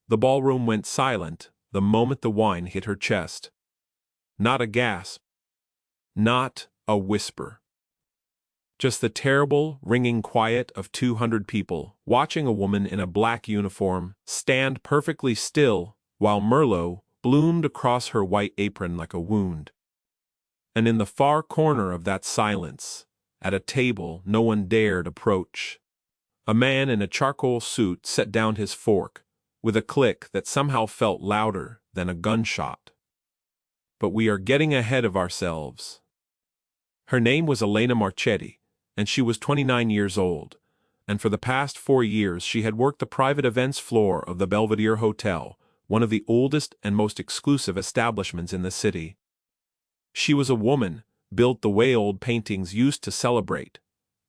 The ballroom went silent the moment the wine hit her chest. Not a gasp. Not a whisper. Just the terrible, ringing quiet of 200 people watching a woman in a black uniform stand perfectly still while Merlot bloomed across her white apron like a wound. And in the far corner of that silence, at a table no one dared approach, a man in a charcoal suit set down his fork with a click that somehow felt louder than a gunshot. But we are getting ahead of ourselves. Her name was Elena Marchetti, and she was 29 years old, and for the past 4 years she had worked the private events floor of the Belvedere Hotel, one of the oldest and most exclusive establishments in the city. She was a woman, built the way old paintings used to celebrate,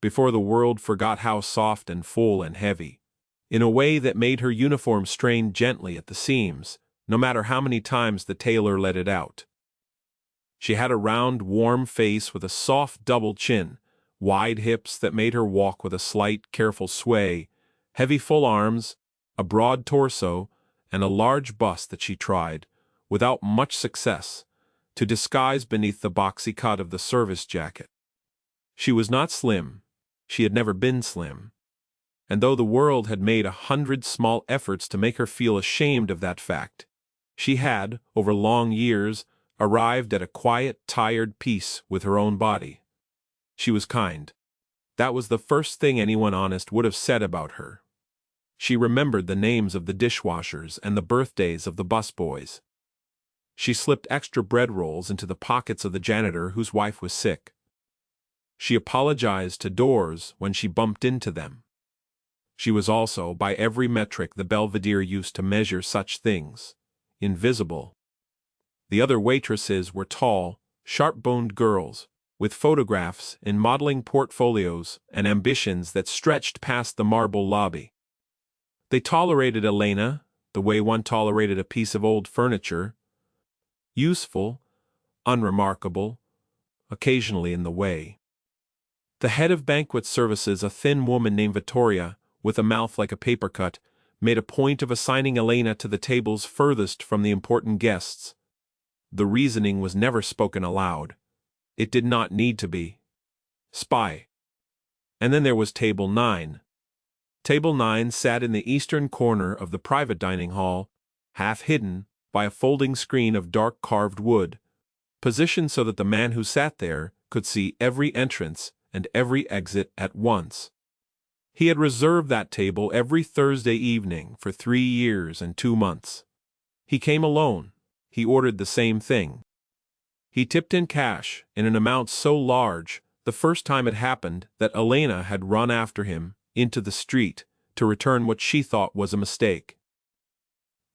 before the world forgot how soft and full and heavy, in a way that made her uniform strain gently at the seams, no matter how many times the tailor let it out. She had a round, warm face with a soft double chin, wide hips that made her walk with a slight, careful sway, heavy full arms, a broad torso, and a large bust that she tried, without much success, to disguise beneath the boxy cut of the service jacket. She was not slim. She had never been slim. And though the world had made 100 small efforts to make her feel ashamed of that fact, she had, over long years, arrived at a quiet, tired peace with her own body. She was kind. That was the first thing anyone honest would have said about her. She remembered the names of the dishwashers and the birthdays of the busboys. She slipped extra bread rolls into the pockets of the janitor whose wife was sick. She apologized to doors when she bumped into them. She was also, by every metric the Belvedere used to measure such things, invisible. The other waitresses were tall, sharp-boned girls, with photographs in modeling portfolios and ambitions that stretched past the marble lobby. They tolerated Elena the way one tolerated a piece of old furniture, useful, unremarkable, occasionally in the way. The head of banquet services, a thin woman named Vittoria, with a mouth like a paper cut, made a point of assigning Elena to the tables furthest from the important guests. The reasoning was never spoken aloud. It did not need to be. Spy. And then there was Table 9. Table 9 sat in the eastern corner of the private dining hall, half hidden by a folding screen of dark carved wood, positioned so that the man who sat there could see every entrance and every exit at once. He had reserved that table every Thursday evening for 3 years and 2 months. He came alone. He ordered the same thing. He tipped in cash in an amount so large the first time it happened that Elena had run after him into the street to return what she thought was a mistake.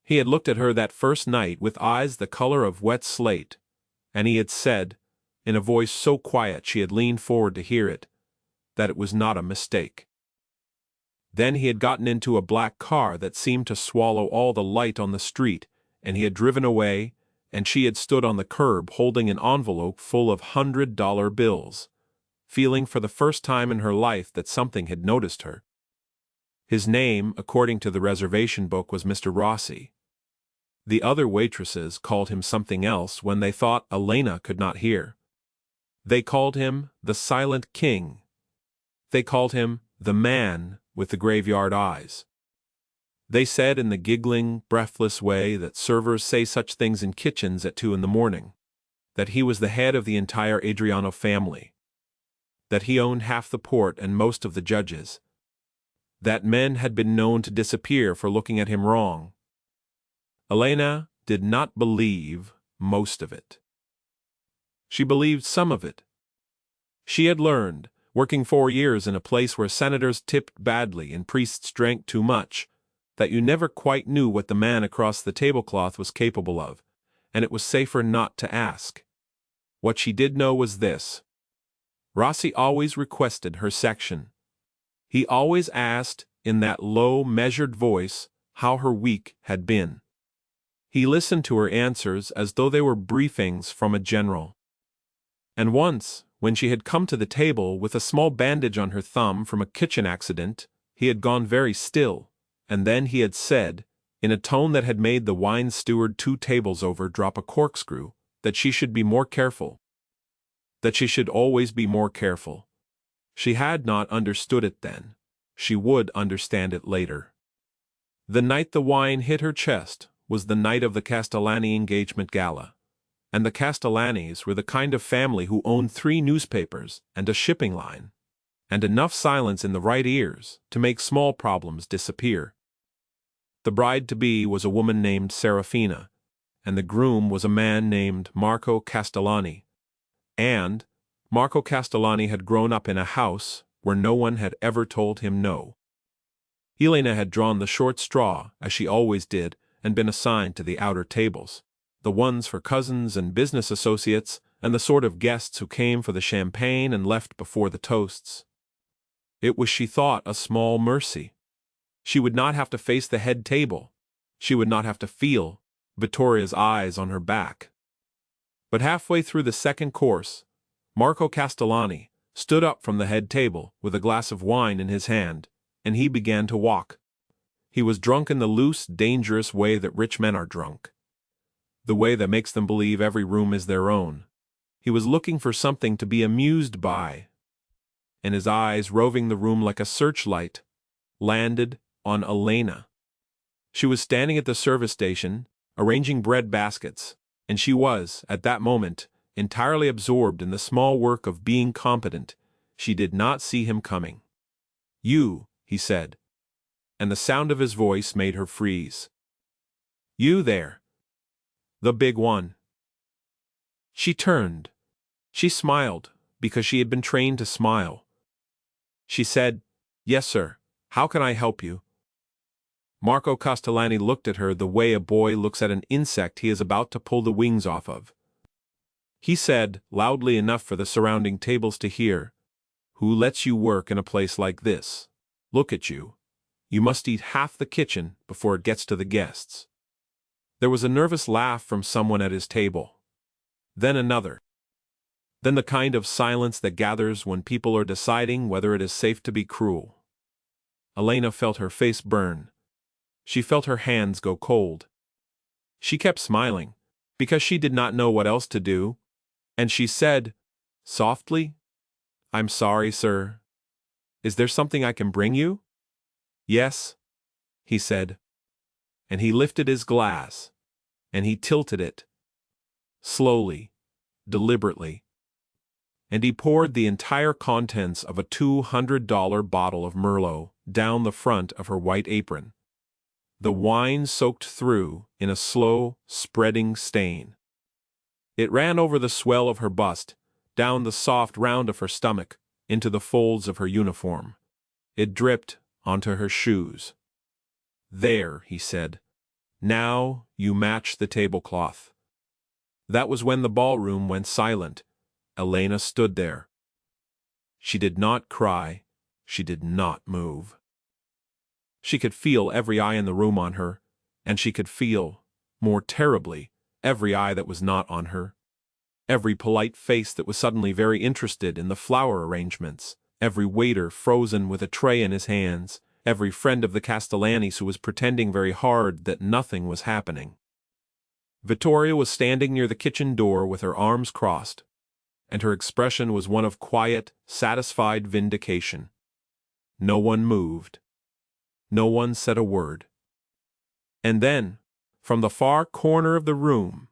He had looked at her that first night with eyes the color of wet slate, and he had said, in a voice so quiet she had leaned forward to hear it, that it was not a mistake. Then he had gotten into a black car that seemed to swallow all the light on the street, and he had driven away, and she had stood on the curb holding an envelope full of $100 bills, feeling for the first time in her life that something had noticed her. His name, according to the reservation book, was Mr. Rossi. The other waitresses called him something else when they thought Elena could not hear. They called him the Silent King. They called him the man with the graveyard eyes. They said in the giggling, breathless way that servers say such things in kitchens at 2 a.m, that he was the head of the entire Adriano family, that he owned half the port and most of the judges, that men had been known to disappear for looking at him wrong. Elena did not believe most of it. She believed some of it. She had learned, working 4 years in a place where senators tipped badly and priests drank too much, that you never quite knew what the man across the tablecloth was capable of, and it was safer not to ask. What she did know was this: Rossi always requested her section. He always asked, in that low, measured voice, how her week had been. He listened to her answers as though they were briefings from a general. And once, when she had come to the table with a small bandage on her thumb from a kitchen accident, he had gone very still, and then he had said, in a tone that had made the wine steward 2 tables over drop a corkscrew, that she should be more careful. That she should always be more careful. She had not understood it then. She would understand it later. The night the wine hit her chest was the night of the Castellani engagement gala. And the Castellanis were the kind of family who owned 3 newspapers and a shipping line, and enough silence in the right ears to make small problems disappear. The bride-to-be was a woman named Serafina, and the groom was a man named Marco Castellani. And Marco Castellani had grown up in a house where no one had ever told him no. Elena had drawn the short straw, as she always did, and been assigned to the outer tables, the ones for cousins and business associates, and the sort of guests who came for the champagne and left before the toasts. It was, she thought, a small mercy. She would not have to face the head table. She would not have to feel Vittoria's eyes on her back. But halfway through the second course, Marco Castellani stood up from the head table with a glass of wine in his hand, and he began to walk. He was drunk in the loose, dangerous way that rich men are drunk. The way that makes them believe every room is their own. He was looking for something to be amused by, and his eyes, roving the room like a searchlight, landed on Elena. She was standing at the service station, arranging bread baskets, and she was, at that moment, entirely absorbed in the small work of being competent. She did not see him coming. "You," he said, and the sound of his voice made her freeze. "You there. The big one." She turned. She smiled, because she had been trained to smile. She said, "Yes, sir. How can I help you?" Marco Castellani looked at her the way a boy looks at an insect he is about to pull the wings off of. He said, loudly enough for the surrounding tables to hear, "Who lets you work in a place like this? Look at you. You must eat half the kitchen before it gets to the guests." There was a nervous laugh from someone at his table. Then another. Then the kind of silence that gathers when people are deciding whether it is safe to be cruel. Elena felt her face burn. She felt her hands go cold. She kept smiling, because she did not know what else to do, and she said, softly, "I'm sorry, sir. Is there something I can bring you?" "Yes," he said. And he lifted his glass, and he tilted it, slowly, deliberately, and he poured the entire contents of a $200 bottle of Merlot down the front of her white apron. The wine soaked through in a slow, spreading stain. It ran over the swell of her bust, down the soft round of her stomach, into the folds of her uniform. It dripped onto her shoes. "There," he said. "Now you match the tablecloth." That was when the ballroom went silent. Elena stood there. She did not cry. She did not move. She could feel every eye in the room on her, and she could feel, more terribly, every eye that was not on her. Every polite face that was suddenly very interested in the flower arrangements, every waiter frozen with a tray in his hands, every friend of the Castellanis who was pretending very hard that nothing was happening. Vittoria was standing near the kitchen door with her arms crossed, and her expression was one of quiet, satisfied vindication. No one moved. No one said a word. And then, from the far corner of the room,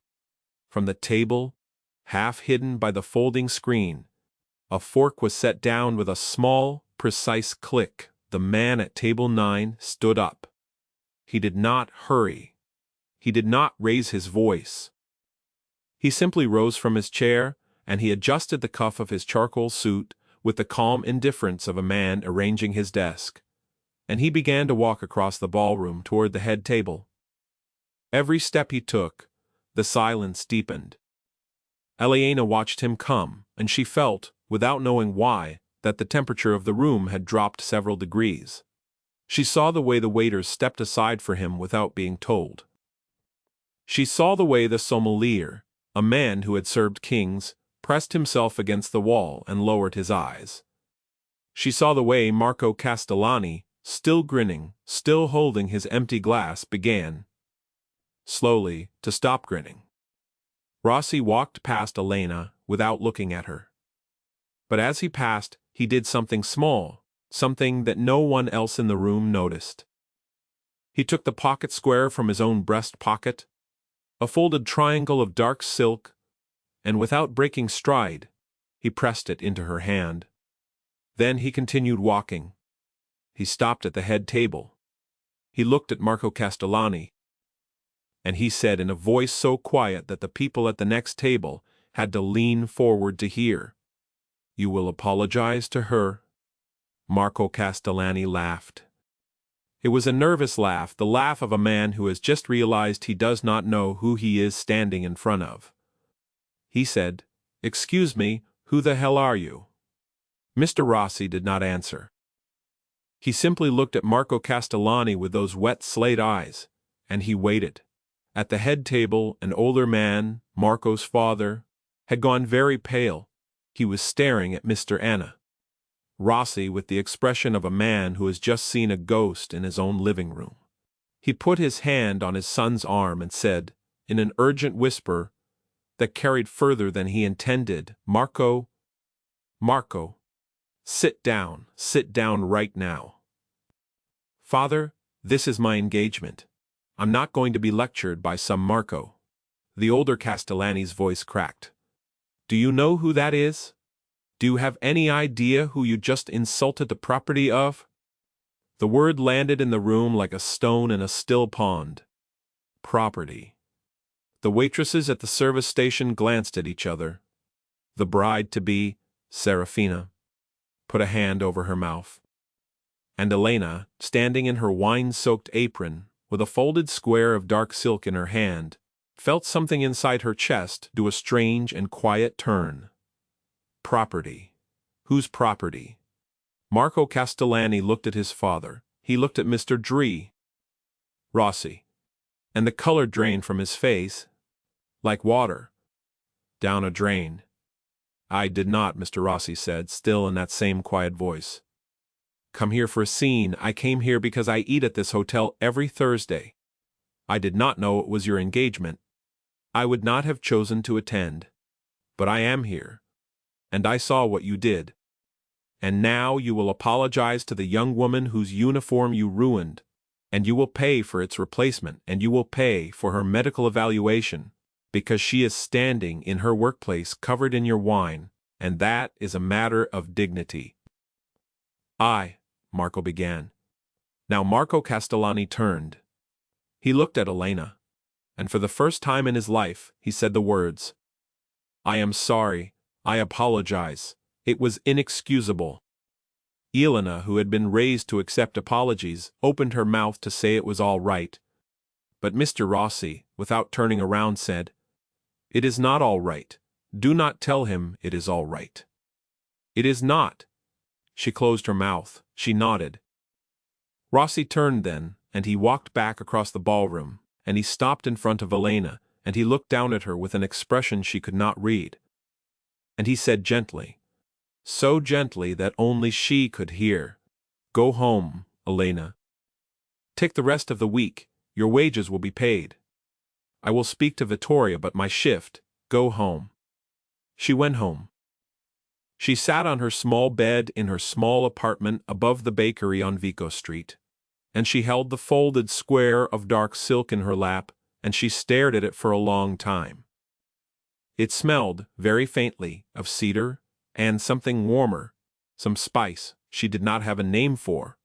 from the table, half hidden by the folding screen, a fork was set down with a small, precise click. The man at table 9 stood up. He did not hurry. He did not raise his voice. He simply rose from his chair, and he adjusted the cuff of his charcoal suit with the calm indifference of a man arranging his desk, and he began to walk across the ballroom toward the head table. Every step he took, the silence deepened. Elena watched him come, and she felt, without knowing why, that the temperature of the room had dropped several degrees. She saw the way the waiters stepped aside for him without being told. She saw the way the sommelier, a man who had served kings, pressed himself against the wall and lowered his eyes. She saw the way Marco Castellani, still grinning, still holding his empty glass, began, slowly, to stop grinning. Rossi walked past Elena without looking at her. But as he passed, he did something small, something that no one else in the room noticed. He took the pocket square from his own breast pocket, a folded triangle of dark silk, and without breaking stride, he pressed it into her hand. Then he continued walking. He stopped at the head table. He looked at Marco Castellani, and he said in a voice so quiet that the people at the next table had to lean forward to hear, "You will apologize to her?" Marco Castellani laughed. It was a nervous laugh, the laugh of a man who has just realized he does not know who he is standing in front of. He said, "Excuse me, who the hell are you?" Mr. Rossi did not answer. He simply looked at Marco Castellani with those wet slate eyes, and he waited. At the head table, an older man, Marco's father, had gone very pale. He was staring at Mr. Anna. Rossi with the expression of a man who has just seen a ghost in his own living room. He put his hand on his son's arm and said, in an urgent whisper that carried further than he intended, Marco, sit down right now. Father, this is my engagement. I'm not going to be lectured by some Marco. The older Castellani's voice cracked. Do you know who that is? Do you have any idea who you just insulted the property of? The word landed in the room like a stone in a still pond. Property. The waitresses at the service station glanced at each other. The bride-to-be, Serafina, put a hand over her mouth. And Elena, standing in her wine-soaked apron, with a folded square of dark silk in her hand, felt something inside her chest do a strange and quiet turn. Property. Whose property? Marco Castellani looked at his father. He looked at Mr. Rossi. And the color drained from his face, like water, down a drain. I did not, Mr. Rossi said, still in that same quiet voice. Come here for a scene. I came here because I eat at this hotel every Thursday. I did not know it was your engagement. I would not have chosen to attend. But I am here. And I saw what you did. And now you will apologize to the young woman whose uniform you ruined, and you will pay for its replacement, and you will pay for her medical evaluation, because she is standing in her workplace covered in your wine, and that is a matter of dignity. Marco began. Now Marco Castellani turned. He looked at Elena, and for the first time in his life, he said the words, I am sorry, I apologize, it was inexcusable. Elena, who had been raised to accept apologies, opened her mouth to say it was all right. But Mr. Rossi, without turning around, said, It is not all right. Do not tell him it is all right. It is not. She closed her mouth. She nodded. Rossi turned then, and he walked back across the ballroom, and he stopped in front of Elena, and he looked down at her with an expression she could not read. And he said gently, so gently that only she could hear, Go home, Elena. Take the rest of the week, your wages will be paid. I will speak to Vittoria, but my shift, go home. She went home. She sat on her small bed in her small apartment above the bakery on Vico Street, and she held the folded square of dark silk in her lap, and she stared at it for a long time. It smelled, very faintly, of cedar, and something warmer, some spice she did not have a name for.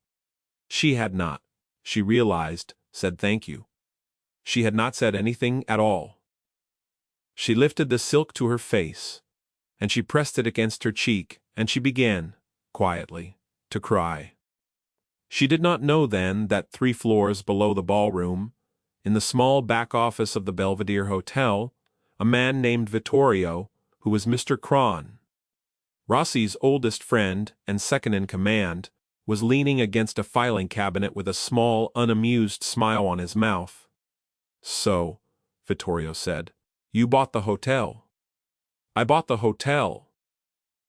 She had not, she realized, said thank you. She had not said anything at all. She lifted the silk to her face, and she pressed it against her cheek, and she began, quietly, to cry. She did not know then that 3 floors below the ballroom, in the small back office of the Belvedere Hotel, a man named Vittorio, who was Mr. Cron, Rossi's oldest friend and second in command, was leaning against a filing cabinet with a small, unamused smile on his mouth. So, Vittorio said, you bought the hotel. I bought the hotel.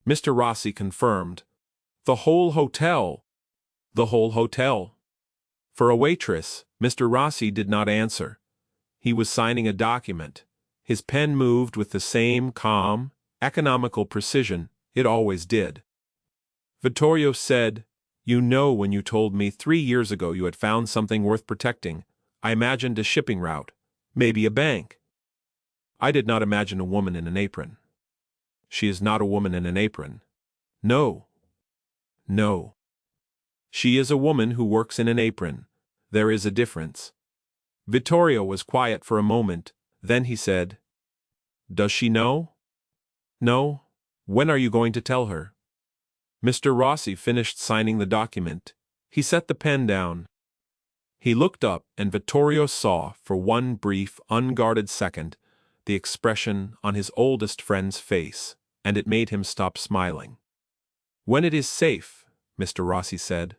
Mr. Rossi confirmed. The whole hotel. The whole hotel. For a waitress, Mr. Rossi did not answer. He was signing a document. His pen moved with the same calm, economical precision it always did. Vittorio said, "You know, when you told me 3 years ago you had found something worth protecting, I imagined a shipping route, maybe a bank. I did not imagine a woman in an apron. She is not a woman in an apron. No. No. She is a woman who works in an apron. There is a difference." Vittorio was quiet for a moment, then he said, "Does she know?" "No. When are you going to tell her?" Mr. Rossi finished signing the document. He set the pen down. He looked up, and Vittorio saw, for one brief, unguarded second, the expression on his oldest friend's face, and it made him stop smiling. "When it is safe," Mr. Rossi said.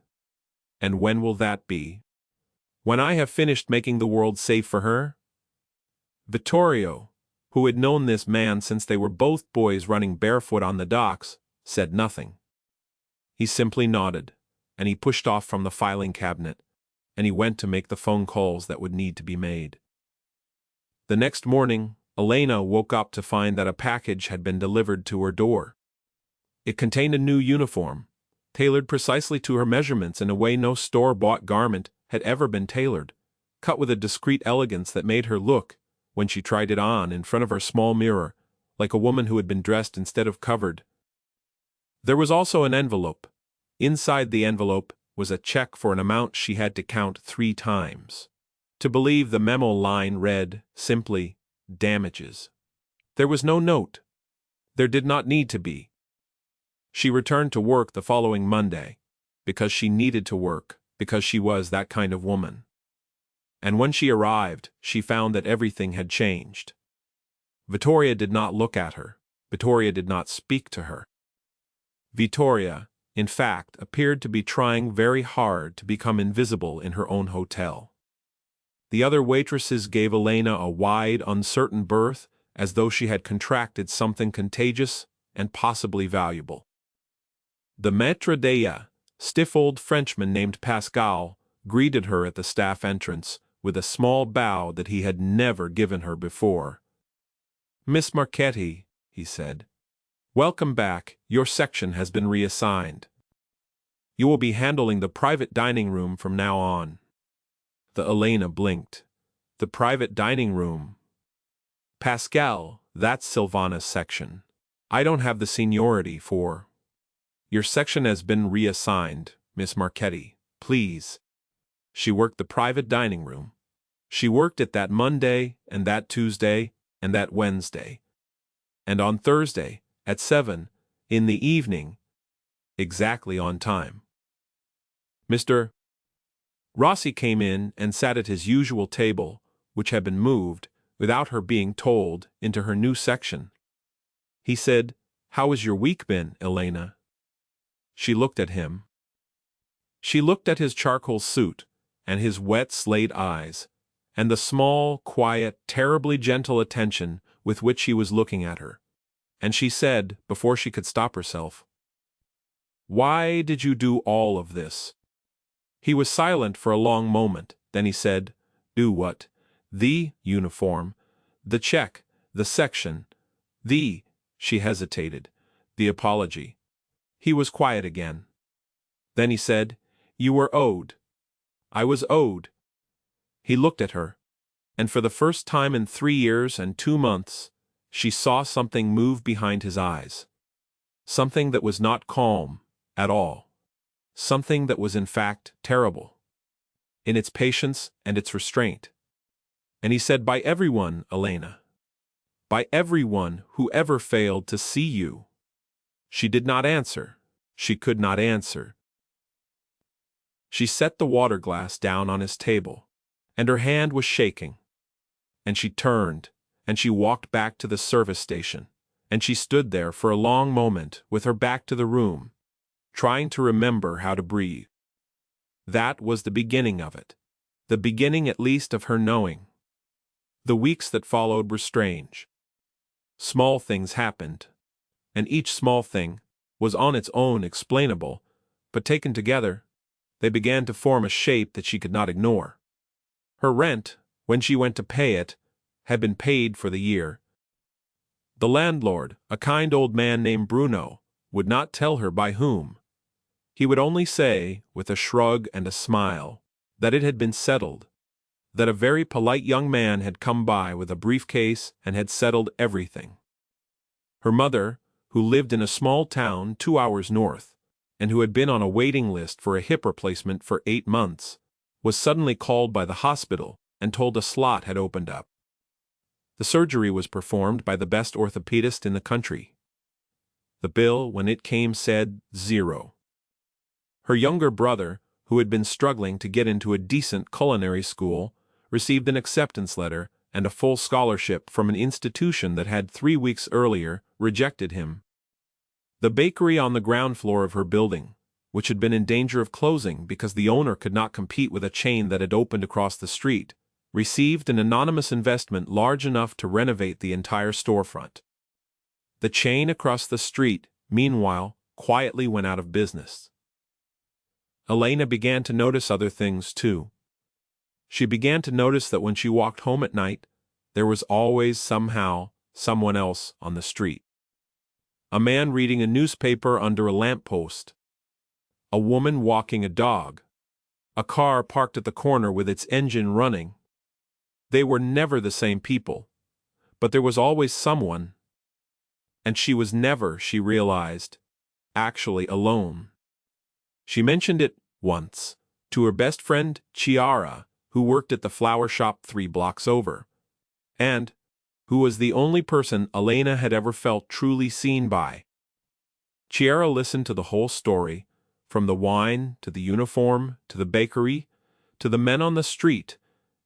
"And when will that be?" "When I have finished making the world safe for her?" Vittorio, who had known this man since they were both boys running barefoot on the docks, said nothing. He simply nodded, and he pushed off from the filing cabinet, and he went to make the phone calls that would need to be made. The next morning, Elena woke up to find that a package had been delivered to her door. It contained a new uniform, tailored precisely to her measurements in a way no store-bought garment had ever been tailored, cut with a discreet elegance that made her look, when she tried it on in front of her small mirror, like a woman who had been dressed instead of covered. There was also an envelope. Inside the envelope was a check for an amount she had to count 3 times. To believe the memo line read, simply, "Damages." There was no note. There did not need to be. She returned to work the following Monday, because she needed to work, because she was that kind of woman. And when she arrived, she found that everything had changed. Vittoria did not look at her. Vittoria did not speak to her. Vittoria, in fact, appeared to be trying very hard to become invisible in her own hotel. The other waitresses gave Elena a wide, uncertain berth, as though she had contracted something contagious and possibly valuable. The maître d'hôtel, stiff old Frenchman named Pascal, greeted her at the staff entrance with a small bow that he had never given her before. "Miss Marchetti," he said, "welcome back. Your section has been reassigned. You will be handling the private dining room from now on." The Elena blinked. The private dining room. "Pascal, that's Silvana's section. I don't have the seniority for—" "Your section has been reassigned, Miss Marchetti, please." She worked the private dining room. She worked it that Monday, and that Tuesday, and that Wednesday. And on Thursday, at 7, in the evening, exactly on time. Mr. Rossi came in and sat at his usual table, which had been moved, without her being told, into her new section. He said, "How has your week been, Elena?" She looked at him. She looked at his charcoal suit, and his wet slate eyes, and the small, quiet, terribly gentle attention with which he was looking at her, and she said, before she could stop herself, "Why did you do all of this?" He was silent for a long moment, then he said, "Do what?" "The uniform, the check, the section, the—" she hesitated, "the apology." He was quiet again. Then he said, "You were owed." "I was owed." He looked at her, and for the first time in 3 years and 2 months, she saw something move behind his eyes. Something that was not calm, at all. Something that was in fact terrible, in its patience and its restraint. And he said, "By everyone, Elena. By everyone who ever failed to see you." She did not answer. She could not answer. She set the water glass down on his table, and her hand was shaking. And she turned, and she walked back to the service station, and she stood there for a long moment with her back to the room, trying to remember how to breathe. That was the beginning of it, the beginning at least of her knowing. The weeks that followed were strange. Small things happened, and each small thing was on its own explainable, but taken together, They began to form a shape that she could not ignore. Her rent, when she went to pay it, had been paid for the year. The landlord, a kind old man named Bruno, would not tell her by whom. He would only say, with a shrug and a smile, that it had been settled, that a very polite young man had come by with a briefcase and had settled everything. Her mother, who lived in a small town 2 hours north, and who had been on a waiting list for a hip replacement for 8 months, was suddenly called by the hospital and told a slot had opened up. The surgery was performed by the best orthopedist in the country. The bill, when it came, said 0. Her younger brother, who had been struggling to get into a decent culinary school, received an acceptance letter and a full scholarship from an institution that had 3 weeks earlier rejected him. The bakery on the ground floor of her building, which had been in danger of closing because the owner could not compete with a chain that had opened across the street, received an anonymous investment large enough to renovate the entire storefront. The chain across the street, meanwhile, quietly went out of business. Elena began to notice other things too. She began to notice that when she walked home at night, there was always somehow someone else on the street. A man reading a newspaper under a lamppost. A woman walking a dog. A car parked at the corner with its engine running. They were never the same people, but there was always someone. And she was never, she realized, actually alone. She mentioned it, once, to her best friend, Chiara, who worked at the flower shop 3 blocks over, and who was the only person Elena had ever felt truly seen by. Chiara listened to the whole story, from the wine, to the uniform, to the bakery, to the men on the street,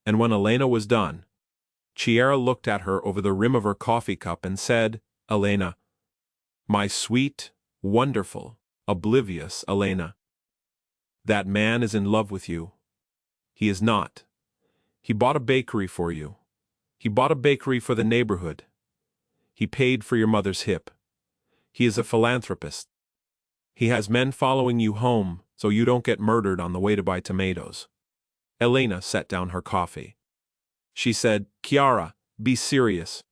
and when Elena was done, Chiara looked at her over the rim of her coffee cup and said, "Elena, my sweet, wonderful, oblivious Elena, that man is in love with you. He is not. He bought a bakery for you. He bought a bakery for the neighborhood. He paid for your mother's hip. He is a philanthropist. He has men following you home so you don't get murdered on the way to buy tomatoes." Elena set down her coffee. She said, "Chiara, be serious."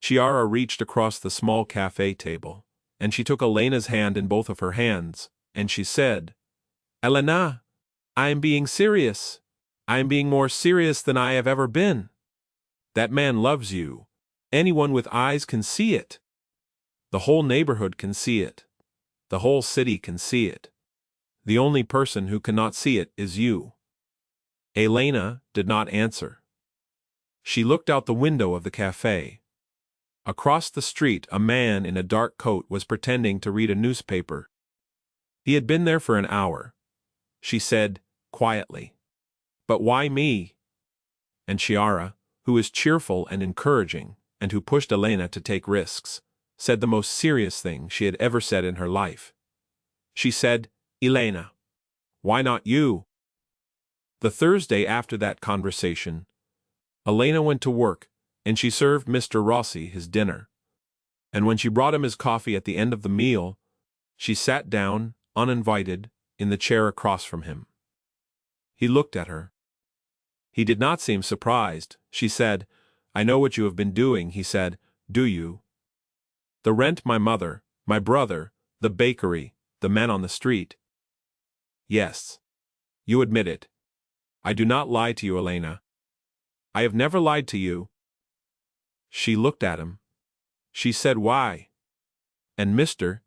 Chiara reached across the small cafe table, and she took Elena's hand in both of her hands, and she said, "Elena, I am being serious. I am being more serious than I have ever been. That man loves you. Anyone with eyes can see it. The whole neighborhood can see it. The whole city can see it. The only person who cannot see it is you." Elena did not answer. She looked out the window of the cafe. Across the street, a man in a dark coat was pretending to read a newspaper. He had been there for an hour. She said, quietly, "But why me?" And Chiara, who was cheerful and encouraging, and who pushed Elena to take risks, said the most serious thing she had ever said in her life. She said, "Elena, why not you?" The Thursday after that conversation, Elena went to work, and she served Mr. Rossi his dinner. And when she brought him his coffee at the end of the meal, she sat down, uninvited, in the chair across from him. He looked at her. He did not seem surprised. She said, "I know what you have been doing," he said. "Do you?" "The rent, my mother, my brother, the bakery, the men on the street." "Yes. You admit it. I do not lie to you, Elena. I have never lied to you." She looked at him. She said, "Why?" And Mr.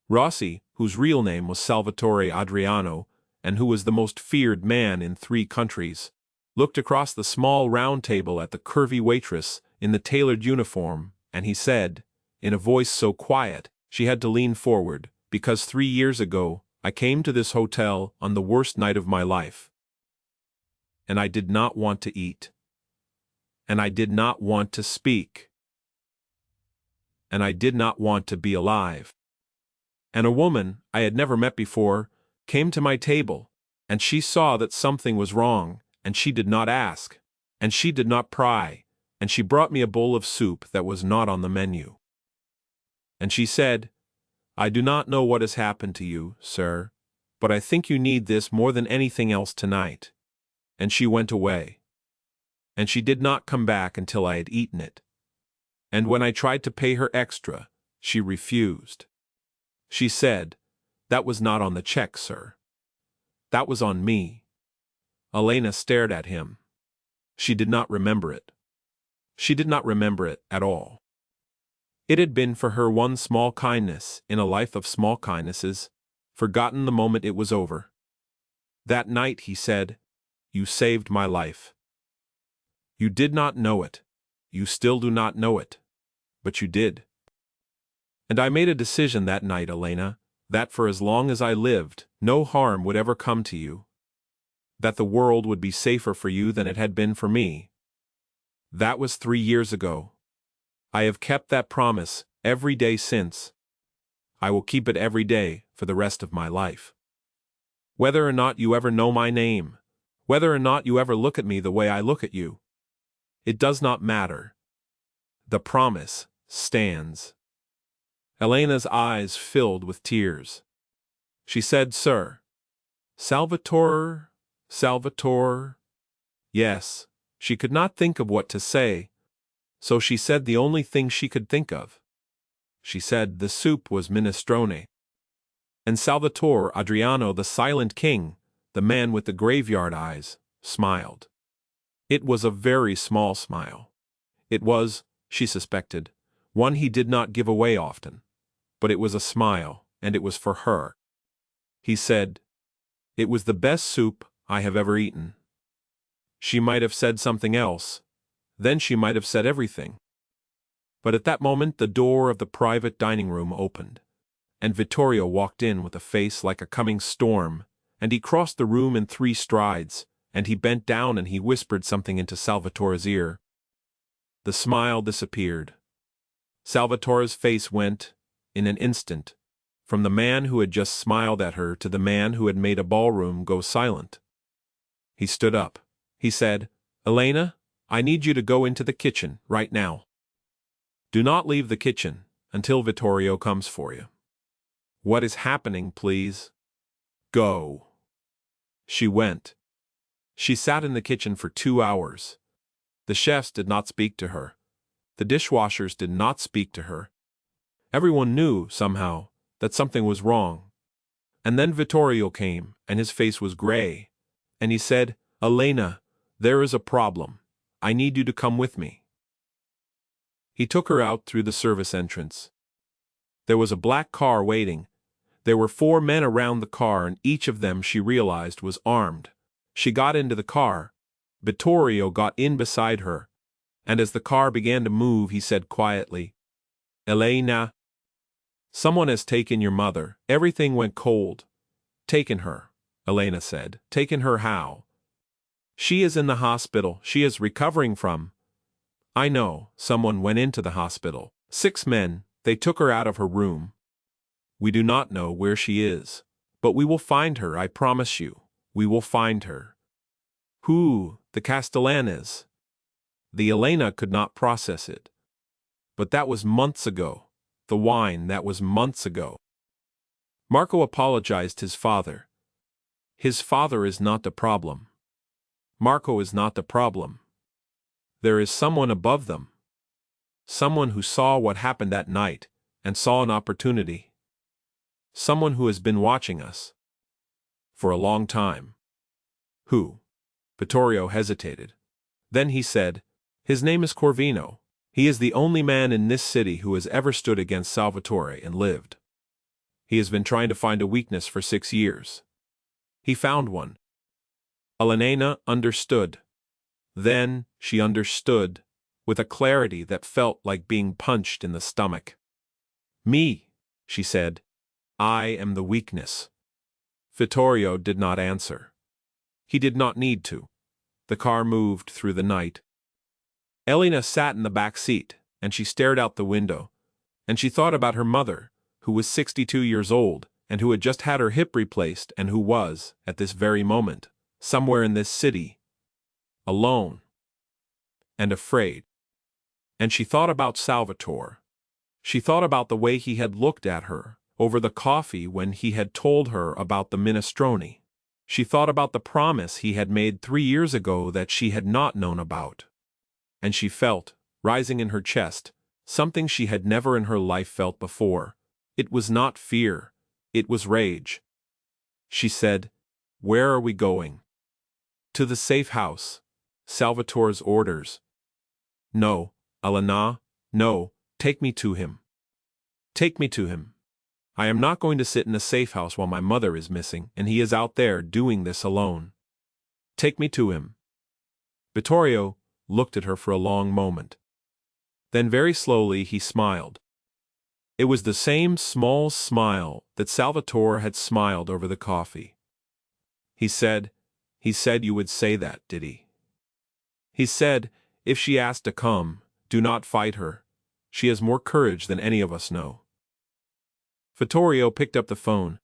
Rossi, whose real name was Salvatore Adriano, and who was the most feared man in 3 countries, looked across the small round table at the curvy waitress in the tailored uniform, and he said, in a voice so quiet she had to lean forward, "Because 3 years ago I came to this hotel on the worst night of my life. And I did not want to eat. And I did not want to speak. And I did not want to be alive. And a woman I had never met before came to my table, and she saw that something was wrong, and she did not ask, and she did not pry, and she brought me a bowl of soup that was not on the menu. And she said, 'I do not know what has happened to you, sir, but I think you need this more than anything else tonight." And she went away. And she did not come back until I had eaten it. And when I tried to pay her extra, she refused. She said, "That was not on the check, sir. That was on me." Elena stared at him. She did not remember it. She did not remember it at all. It had been for her one small kindness in a life of small kindnesses, forgotten the moment it was over. That night he said, "You saved my life. You did not know it. You still do not know it. But you did." And I made a decision that night, Elena, that for as long as I lived, no harm would ever come to you. That the world would be safer for you than it had been for me. That was 3 years ago. I have kept that promise every day since. I will keep it every day for the rest of my life. Whether or not you ever know my name, whether or not you ever look at me the way I look at you, it does not matter. The promise stands. Elena's eyes filled with tears. She said, "Sir." "Salvatore, Salvatore." Yes, she could not think of what to say, so she said the only thing she could think of. She said the soup was minestrone. And Salvatore Adriano, the silent king, the man with the graveyard eyes, smiled. It was a very small smile. It was, she suspected, one he did not give away often. But it was a smile, and it was for her. He said, "It was the best soup I have ever eaten." She might have said something else. Then she might have said everything. But at that moment the door of the private dining room opened, and Vittorio walked in with a face like a coming storm, and he crossed the room in 3 strides, and he bent down and he whispered something into Salvatore's ear. The smile disappeared. Salvatore's face went, in an instant, from the man who had just smiled at her to the man who had made a ballroom go silent. He stood up. He said, "Elena, I need you to go into the kitchen right now. Do not leave the kitchen until Vittorio comes for you." "What is happening, please?" "Go." She went. She sat in the kitchen for 2 hours. The chefs did not speak to her. The dishwashers did not speak to her. Everyone knew, somehow, that something was wrong. And then Vittorio came, and his face was gray. And he said, "Elena, there is a problem. I need you to come with me." He took her out through the service entrance. There was a black car waiting. There were 4 men around the car, and each of them, she realized, was armed. She got into the car. Vittorio got in beside her. And as the car began to move, he said quietly, "Elena, someone has taken your mother." Everything went cold. "Taken her," Elena said. "Taken her how?" "She is in the hospital. She is recovering from—" "I know, someone went into the hospital. 6 men, they took her out of her room. We do not know where she is. But we will find her, I promise you. We will find her." "Who? The Castellanes?" The Elena could not process it. But that was months ago. The wine, that was months ago. Marco apologized to his father. His father is not the problem. Marco is not the problem. There is someone above them. Someone who saw what happened that night, and saw an opportunity. Someone who has been watching us. For a long time. Who? Vittorio hesitated. Then he said, "His name is Corvino. He is the only man in this city who has ever stood against Salvatore and lived. He has been trying to find a weakness for 6 years. He found one." Elena understood. Then she understood, with a clarity that felt like being punched in the stomach. "Me," she said. "I am the weakness." Vittorio did not answer. He did not need to. The car moved through the night. Elena sat in the back seat, and she stared out the window, and she thought about her mother, who was 62 years old, and who had just had her hip replaced, and who was, at this very moment, somewhere in this city, alone, and afraid. And she thought about Salvatore. She thought about the way he had looked at her, over the coffee when he had told her about the minestrone. She thought about the promise he had made 3 years ago that she had not known about. And she felt, rising in her chest, something she had never in her life felt before. It was not fear. It was rage. She said, "Where are we going?" "To the safe house. Salvatore's orders." "No, Elena, no, take me to him. Take me to him. I am not going to sit in a safe house while my mother is missing and he is out there doing this alone. Take me to him." Vittorio looked at her for a long moment. Then very slowly he smiled. It was the same small smile that Salvatore had smiled over the coffee. He said you would say that, did he? He said, if she asked to come, do not fight her. She has more courage than any of us know. Vittorio picked up the phone.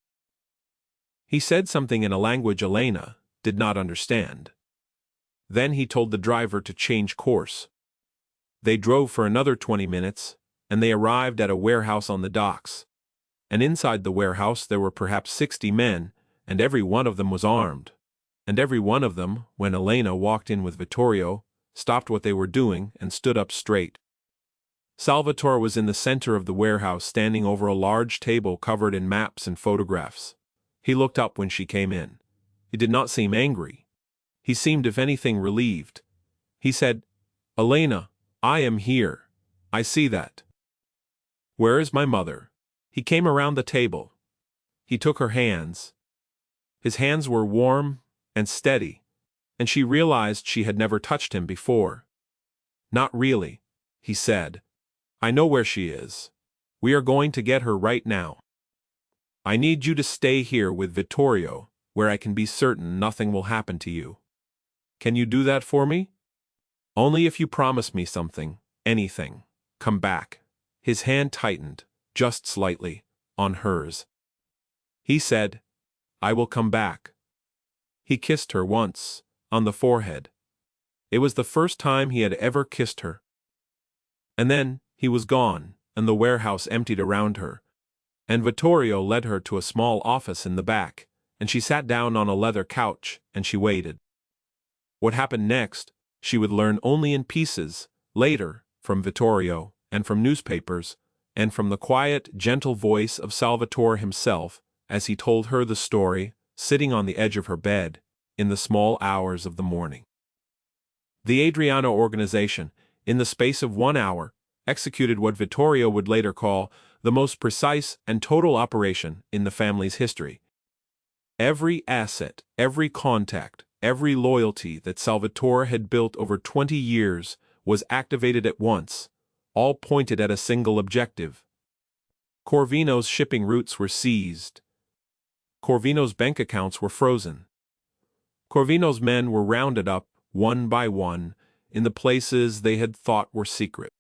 He said something in a language Elena did not understand. Then he told the driver to change course. They drove for another 20 minutes, and they arrived at a warehouse on the docks. And inside the warehouse there were perhaps 60 men, and every one of them was armed. And every one of them, when Elena walked in with Vittorio, stopped what they were doing and stood up straight. Salvatore was in the center of the warehouse standing over a large table covered in maps and photographs. He looked up when she came in. He did not seem angry. He seemed, if anything, relieved. He said, "Elena, I am here. I see that. Where is my mother?" He came around the table. He took her hands. His hands were warm and steady, and she realized she had never touched him before. "Not really," he said. "I know where she is. We are going to get her right now. I need you to stay here with Vittorio, where I can be certain nothing will happen to you. Can you do that for me? Only if you promise me something, anything. Come back." His hand tightened, just slightly, on hers. He said, "I will come back." He kissed her once, on the forehead. It was the first time he had ever kissed her. And then, he was gone, and the warehouse emptied around her. And Vittorio led her to a small office in the back, and she sat down on a leather couch, and she waited. What happened next, she would learn only in pieces, later, from Vittorio, and from newspapers, and from the quiet, gentle voice of Salvatore himself, as he told her the story, sitting on the edge of her bed, in the small hours of the morning. The Adriano organization, in the space of 1 hour, executed what Vittorio would later call the most precise and total operation in the family's history. Every asset, every contact, every loyalty that Salvatore had built over 20 years was activated at once, all pointed at a single objective. Corvino's shipping routes were seized. Corvino's bank accounts were frozen. Corvino's men were rounded up, one by one, in the places they had thought were secret.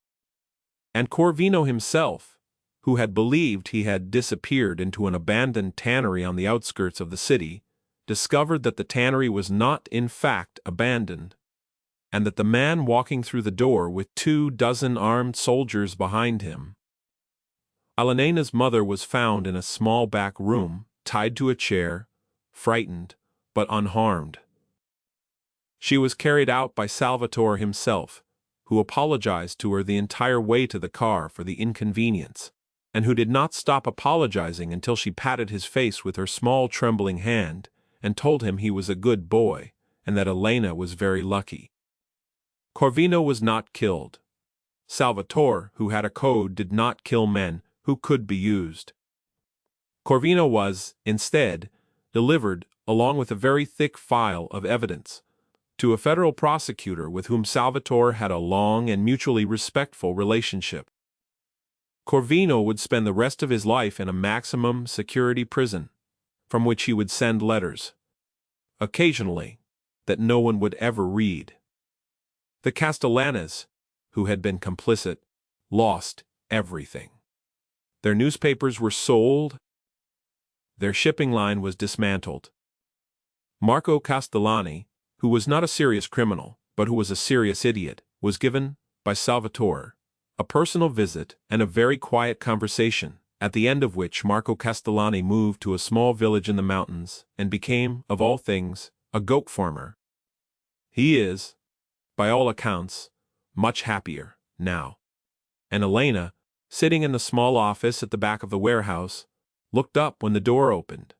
And Corvino himself, who had believed he had disappeared into an abandoned tannery on the outskirts of the city, discovered that the tannery was not in fact abandoned, and that the man walking through the door with 24 armed soldiers behind him. Alena's mother was found in a small back room, tied to a chair, frightened, but unharmed. She was carried out by Salvatore himself, who apologized to her the entire way to the car for the inconvenience, and who did not stop apologizing until she patted his face with her small trembling hand and told him he was a good boy and that Elena was very lucky. Corvino was not killed. Salvatore, who had a code, did not kill men who could be used. Corvino was, instead, delivered, along with a very thick file of evidence, to a federal prosecutor with whom Salvatore had a long and mutually respectful relationship. Corvino would spend the rest of his life in a maximum security prison, from which he would send letters, occasionally, that no one would ever read. The Castellanes, who had been complicit, lost everything. Their newspapers were sold. Their shipping line was dismantled. Marco Castellani, who was not a serious criminal, but who was a serious idiot, was given, by Salvatore, a personal visit and a very quiet conversation, at the end of which Marco Castellani moved to a small village in the mountains and became, of all things, a goat farmer. He is, by all accounts, much happier now. And Elena, sitting in the small office at the back of the warehouse, looked up when the door opened,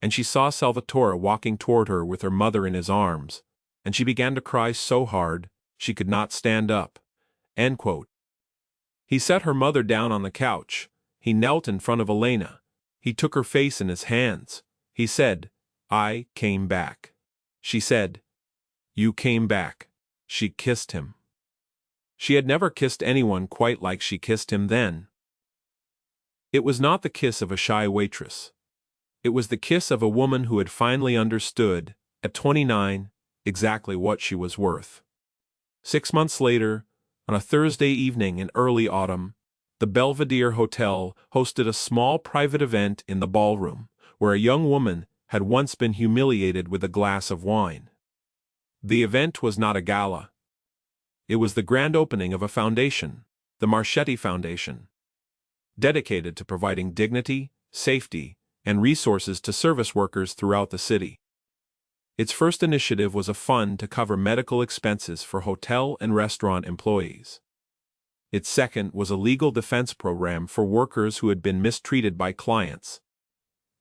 and she saw Salvatore walking toward her with her mother in his arms, and she began to cry so hard she could not stand up. End quote. He set her mother down on the couch. He knelt in front of Elena. He took her face in his hands. He said, "I came back." She said, "You came back." She kissed him. She had never kissed anyone quite like she kissed him then. It was not the kiss of a shy waitress. It was the kiss of a woman who had finally understood, at 29, exactly what she was worth. 6 months later, on a Thursday evening in early autumn, the Belvedere Hotel hosted a small private event in the ballroom, where a young woman had once been humiliated with a glass of wine. The event was not a gala. It was the grand opening of a foundation, the Marchetti Foundation, dedicated to providing dignity, safety, and resources to service workers throughout the city. Its first initiative was a fund to cover medical expenses for hotel and restaurant employees. Its second was a legal defense program for workers who had been mistreated by clients.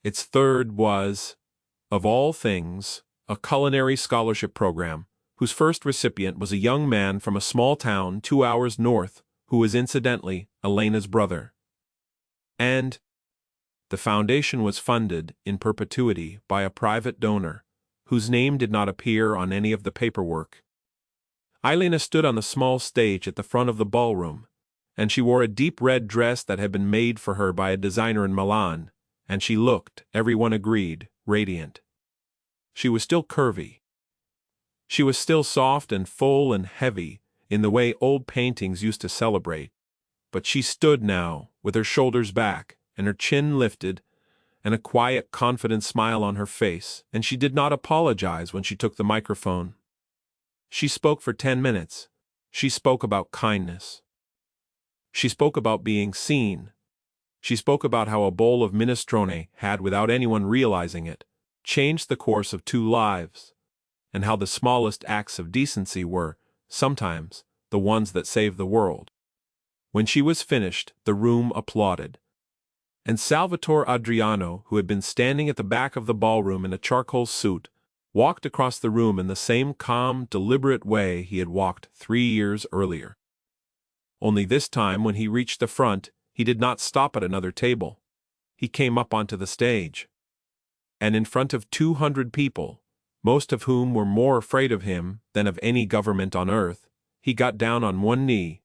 Its third was, of all things, a culinary scholarship program, whose first recipient was a young man from a small town 2 hours north, who was incidentally Elena's brother. And the foundation was funded in perpetuity by a private donor, whose name did not appear on any of the paperwork. Elena stood on the small stage at the front of the ballroom, and she wore a deep red dress that had been made for her by a designer in Milan, and she looked, everyone agreed, radiant. She was still curvy. She was still soft and full and heavy, in the way old paintings used to celebrate, but she stood now, with her shoulders back, and her chin lifted, and a quiet, confident smile on her face, and she did not apologize when she took the microphone. She spoke for 10 minutes. She spoke about kindness. She spoke about being seen. She spoke about how a bowl of minestrone had, without anyone realizing it, changed the course of 2 lives, and how the smallest acts of decency were, sometimes, the ones that saved the world. When she was finished, the room applauded. And Salvatore Adriano, who had been standing at the back of the ballroom in a charcoal suit, walked across the room in the same calm, deliberate way he had walked 3 years earlier. Only this time, when he reached the front, he did not stop at another table. He came up onto the stage. And in front of 200 people, most of whom were more afraid of him than of any government on earth, he got down on one knee.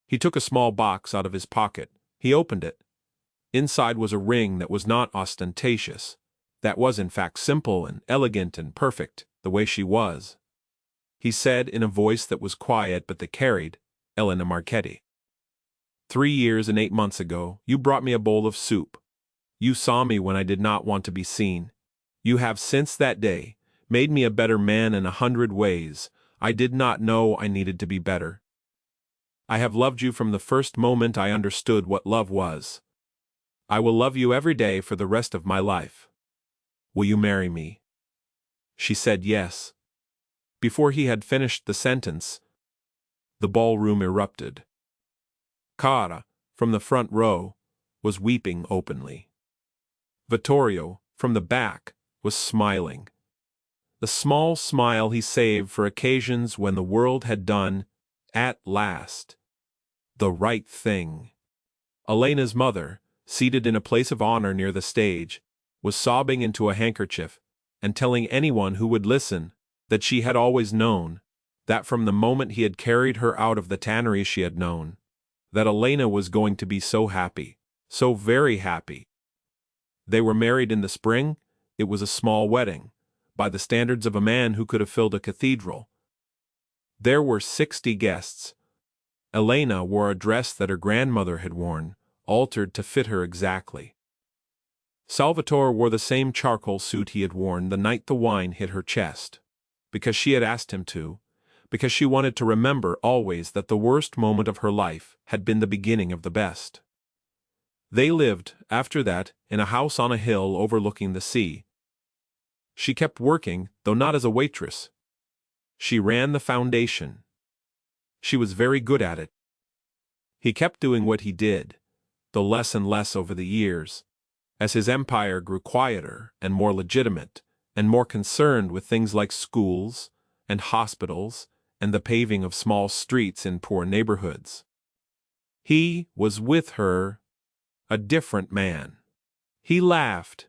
He took a small box out of his pocket. He opened it. Inside was a ring that was not ostentatious, that was in fact simple and elegant and perfect, the way she was. He said in a voice that was quiet but that carried, "Elena Marchetti. 3 years and 8 months ago, you brought me a bowl of soup. You saw me when I did not want to be seen. You have since that day made me a better man in 100 ways. I did not know I needed to be better. I have loved you from the first moment I understood what love was. I will love you every day for the rest of my life. Will you marry me?" She said yes. Before he had finished the sentence, the ballroom erupted. Cara, from the front row, was weeping openly. Vittorio, from the back, was smiling. The small smile he saved for occasions when the world had done, at last, the right thing. Elena's mother, seated in a place of honor near the stage, was sobbing into a handkerchief and telling anyone who would listen that she had always known, that from the moment he had carried her out of the tannery she had known, that Elena was going to be so happy, so very happy. They were married in the spring. It was a small wedding, by the standards of a man who could have filled a cathedral. There were 60 guests. Elena wore a dress that her grandmother had worn, altered to fit her exactly. Salvatore wore the same charcoal suit he had worn the night the wine hit her chest, because she had asked him to, because she wanted to remember always that the worst moment of her life had been the beginning of the best. They lived, after that, in a house on a hill overlooking the sea. She kept working, though not as a waitress. She ran the foundation. She was very good at it. He kept doing what he did, though less and less over the years, as his empire grew quieter and more legitimate, and more concerned with things like schools and hospitals and the paving of small streets in poor neighborhoods. He was with her, a different man. He laughed.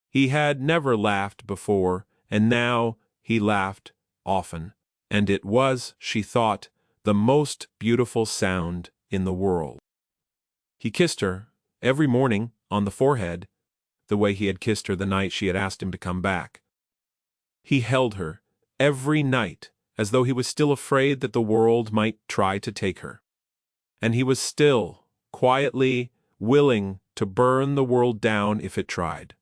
He had never laughed before, and now he laughed often, and it was, she thought, the most beautiful sound in the world. He kissed her, every morning, on the forehead, the way he had kissed her the night she had asked him to come back. He held her, every night, as though he was still afraid that the world might try to take her. And he was still, quietly, willing to burn the world down if it tried.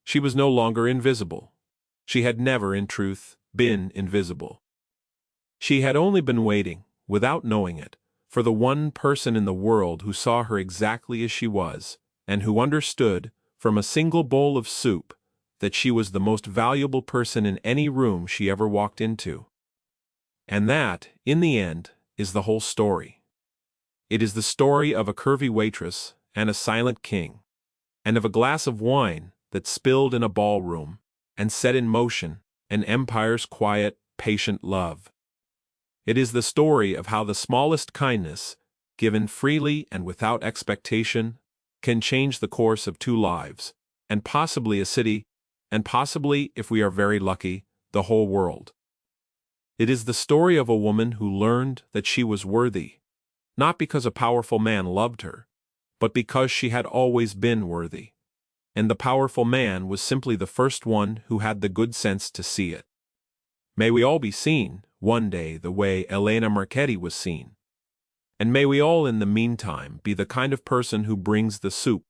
She was no longer invisible. She had never, in truth, been invisible. She had only been waiting, without knowing it, for the one person in the world who saw her exactly as she was, and who understood, from a single bowl of soup, that she was the most valuable person in any room she ever walked into. And that, in the end, is the whole story. It is the story of a curvy waitress and a silent king, and of a glass of wine that spilled in a ballroom and set in motion an empire's quiet, patient love. It is the story of how the smallest kindness, given freely and without expectation, can change the course of two lives, and possibly a city, and possibly, if we are very lucky, the whole world. It is the story of a woman who learned that she was worthy, not because a powerful man loved her, but because she had always been worthy. And the powerful man was simply the first one who had the good sense to see it. May we all be seen, one day, the way Elena Marchetti was seen. And may we all in the meantime be the kind of person who brings the soup